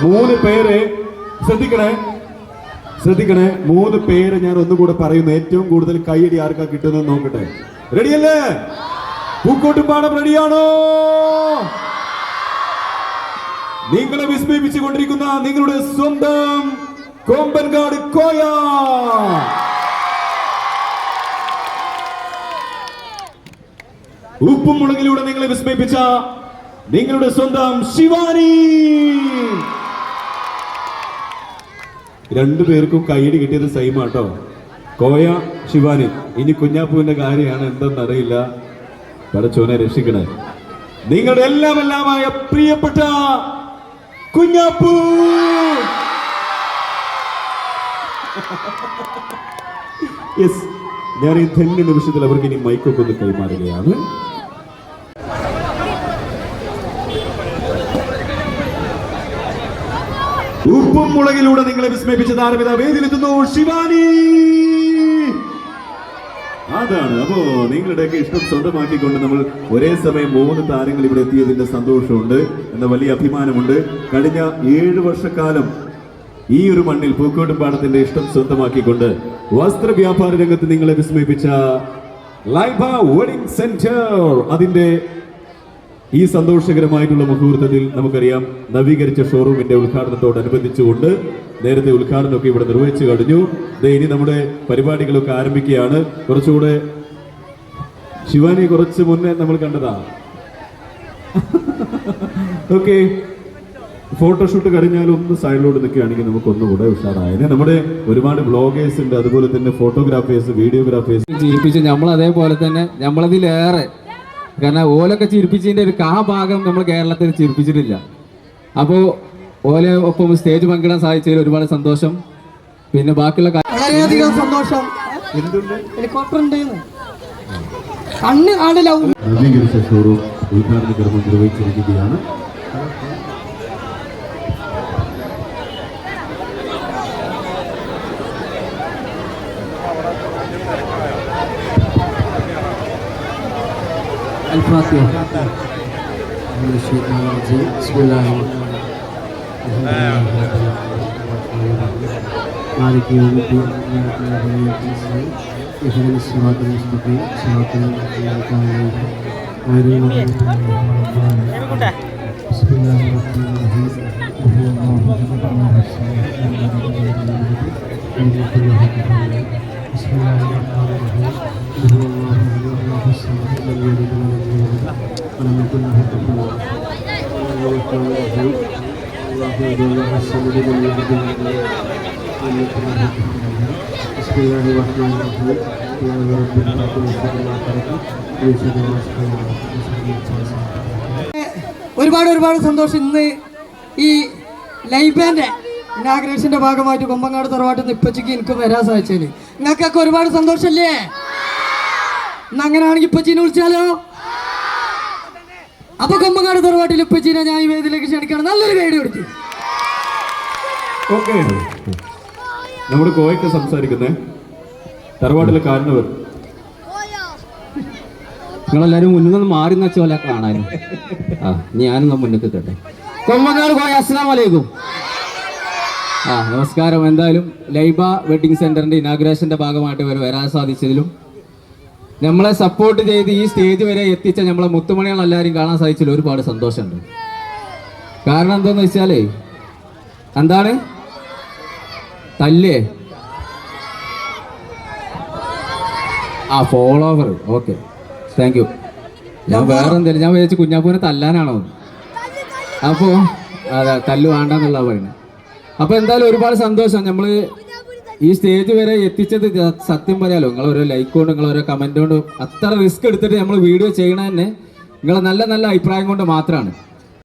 3 പേര് ശ്രദ്ധിക്കണേ, 3 പേര് ഞാൻ ഒന്നുകൂടെ പറയുന്നു. ഏറ്റവും കൂടുതൽ കൈയടി ആർക്കാ കിട്ടുന്നത് നോക്കട്ടെ. റെഡിയല്ലേ? പൂക്കോട്ടുംപാടം റെഡിയാണോ? നിങ്ങളെ വിസ്മയിപ്പിച്ചുകൊണ്ടിരിക്കുന്ന നിങ്ങളുടെ സ്വന്തം കൊമ്പൻകാട് കോയ. ഉപ്പും മുളകിലൂടെ നിങ്ങളെ വിസ്മയിപ്പിച്ച നിങ്ങളുടെ സ്വന്തം ശിവാനി. 2 പേർക്കും കൈയ്യടി കിട്ടിയത് സെയിമാട്ടോ, കോയ ശിവാനി. ഇനി കുഞ്ഞാപ്പൂവിന്റെ കാര്യമാണ് എന്തെന്നറിയില്ല. പടച്ചോനെ രക്ഷിക്കണേ. നിങ്ങളുടെ എല്ലാമായ പ്രിയപ്പെട്ട കുഞ്ഞാപ്പൂ. യെസ്, ഞാൻ ഈ ധന്യ നിമിഷത്തിൽ അവർക്ക് ഇനി മൈക്കൊക്കെ ഒന്ന് കൈമാറുകയാണ്. ഉപ്പും മുളകിലൂടെ നിങ്ങളെ വിസ്മയിപ്പിച്ച താരമിത വേദിയിലെത്തുന്നു ശിവാനി. അതാണ്. അപ്പോ നിങ്ങളുടെയൊക്കെ ഇഷ്ടം സ്വന്തമാക്കിക്കൊണ്ട് നമ്മൾ ഒരേ സമയം 3 താരങ്ങൾ ഇവിടെ എത്തിയതിന്റെ സന്തോഷമുണ്ട്, എന്ന വലിയ അഭിമാനമുണ്ട്. കഴിഞ്ഞ 7 വർഷക്കാലം ഈ ഒരു മണ്ണിൽ പൂക്കോട്ടുംപാടത്തിന്റെ ഇഷ്ടം സ്വന്തമാക്കിക്കൊണ്ട് വസ്ത്ര വ്യാപാര രംഗത്ത് നിങ്ങളെ വിസ്മയിപ്പിച്ച ലൈബ വെഡിങ് സെന്റർ, അതിന്റെ ഈ സന്തോഷകരമായിട്ടുള്ള മുഹൂർത്തത്തിൽ നമുക്കറിയാം നവീകരിച്ച ഷോറൂമിന്റെ ഉദ്ഘാടനത്തോടനുബന്ധിച്ചുകൊണ്ട് നേരത്തെ ഉദ്ഘാടനമൊക്കെ ഇവിടെ നിർവഹിച്ചു കഴിഞ്ഞു. ഇനി നമ്മുടെ പരിപാടികളൊക്കെ ആരംഭിക്കുകയാണ്. കുറച്ചുകൂടെ ശിവാനി കുറച്ച് മുന്നേ നമ്മൾ കണ്ടതാ. ഓക്കെ, ഫോട്ടോഷൂട്ട് കഴിഞ്ഞാൽ ഒന്ന് സൈഡിലോട്ട് നിൽക്കുകയാണെങ്കിൽ നമുക്ക് ഒന്നുകൂടെ ഉഷാറായത്. നമ്മുടെ ഒരുപാട് ബ്ലോഗേഴ്സ് ഉണ്ട്, അതുപോലെ തന്നെ ഫോട്ടോഗ്രാഫേഴ്സ്, വീഡിയോഗ്രാഫേഴ്സ് ചിരിപ്പിച്ച് നമ്മൾ അതേപോലെ തന്നെ നമ്മളതിലേറെ, കാരണം ഓലൊക്കെ ചിരിപ്പിച്ചതിന്റെ ഒരു ഭാഗം നമ്മൾ കേരളത്തിൽ ചിരിപ്പിച്ചിട്ടില്ല. അപ്പോൾ ഓലെ ഒപ്പം സ്റ്റേജ് പങ്കിടാൻ സാധിച്ചതിൽ ഒരുപാട് സന്തോഷം. പിന്നെ ബാക്കിയുള്ള വളരെയധികം സന്തോഷം. ഹെലികോപ്റ്റർ നവീകരിച്ച ഷോറൂം ഉദ്ഘാടന കർമ്മം നിർവഹിച്ചിരിക്കുകയാണ്. الفاتحة من الشيطان الرجيم بسم الله الرحمن الرحيم مالك يوم الدين إياك نعبد وإياك نستعين اهدنا الصراط المستقيم صراط الذين أنعمت عليهم غير المغضوب عليهم بسم الله الرحمن الرحيم قل هو الله أحد الله الصمد لم يلد ولم يولد ولم يكن له كفوا أحد بسم الله الرحمن الرحيم قل هو الله أحد الله الصمد لم يلد ولم يكن له كفوا أحد الرحمن الرحيم الله أحد الله الصمد لم يلد ولم يكن له كفوا أحد بسم الله الرحمن الرحيم يا رب العالمين ما خلق من شر ما خلق ഒരുപാട് സന്തോഷം. ഇന്ന് ഈ ലൈബാന്റെ ഇനാഗ്രേഷന്റെ ഭാഗമായിട്ട് കൊമ്പങ്ങാട് തറവാട്ടിൽ നിന്ന് ഇപ്പച്ചിക്ക് എനിക്ക് വരാൻ സാധിച്ചാല് നിങ്ങൾക്കൊക്കെ ഒരുപാട് സന്തോഷല്ലേ? ഇന്ന് അങ്ങനെയാണെങ്കിൽ ഇപ്പച്ചീനെ വിളിച്ചാലോ? അപ്പൊ കൊമ്പങ്ങാട് തറവാട്ടിൽ ഇപ്പച്ചീനെ ഞാൻ ഈ വേദിയിലേക്ക് ക്ഷണിക്കണം. നല്ലൊരു കൈഡി കൊടുത്തു. ഓക്കെ, നമ്മുടെ കോയൊക്കെ സംസാരിക്കുന്നേ തറവാട്ടിലെ കാരണവർ. നിങ്ങളെല്ലാരും മുന്നിൽ നിന്ന് മാറി വെച്ച പോലെ കാണാനും. ഞാനും മുന്നിൽ കേട്ടെ. കൊമ്പങ്ങാട് കോയ, അസ്സലാമു അലൈക്കും. നമസ്കാരം. എന്തായാലും ലൈബ വെഡിങ് സെന്ററിന്റെ ഇനാഗ്രേഷന്റെ ഭാഗമായിട്ട് വരാൻ സാധിച്ചതിലും നമ്മളെ സപ്പോർട്ട് ചെയ്ത് ഈ സ്റ്റേജ് വരെ എത്തിച്ച നമ്മളെ മുത്തുമണികളെല്ലാവരും കാണാൻ സാധിച്ചതിൽ ഒരുപാട് സന്തോഷമുണ്ട്. കാരണം എന്താന്ന് വെച്ചാലേ, എന്താണ് തല്ലേ ഫോളോവർ. Okay, thank you. ഞാൻ വേറെ എന്തെങ്കിലും ഞാൻ വിചാരിച്ചു കുഞ്ഞാപ്പൂനെ തല്ലാനാണോ. അപ്പോൾ അതെ, തല്ലു വേണ്ടെന്നുള്ള പറയുന്നത്. അപ്പോൾ എന്തായാലും ഒരുപാട് സന്തോഷം. നമ്മൾ ഈ സ്റ്റേജ് വരെ എത്തിച്ചത് സത്യം പറയാലോ നിങ്ങൾ ഓരോ ലൈക്ക് കൊണ്ടും നിങ്ങൾ ഓരോ കമന്റ് കൊണ്ടും അത്ര റിസ്ക് എടുത്തിട്ട് നമ്മൾ വീഡിയോ ചെയ്യണ തന്നെ നിങ്ങളെ നല്ല അഭിപ്രായം കൊണ്ട് മാത്രമാണ്.